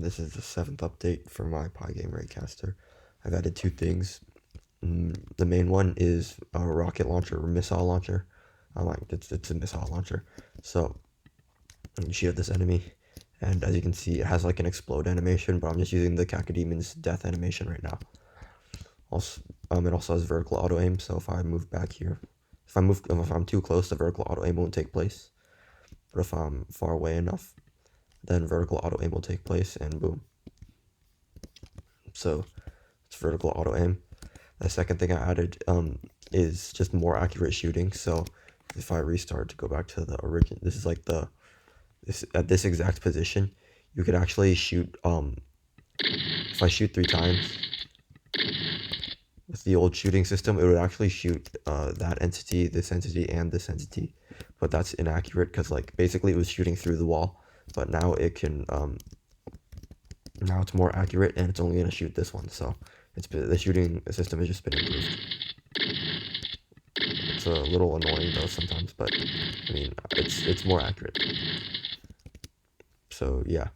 This is the 7th update for my Pygame Raycaster. I've added 2 things. The main one is a rocket launcher or missile launcher. It's a missile launcher. So you shoot at this enemy, and as you can see, it has like an explode animation, but I'm just using the Cacademon's death animation right now. Also, it also has vertical auto aim. So if I move back here, if I'm too close, the vertical auto aim won't take place. But if I'm far away enough, then vertical auto aim will take place, and boom. So it's vertical auto aim. The second thing I added is just more accurate shooting. So if I restart to go back to the origin, this is like at this exact position, you could actually shoot. If I shoot 3 times with the old shooting system, it would actually shoot that entity, this entity, and this entity. But that's inaccurate because like basically it was shooting through the wall. But now it can now it's more accurate, and it's only gonna shoot this one. So the shooting system has just been improved. It's a little annoying though sometimes, but I mean it's more accurate. So yeah.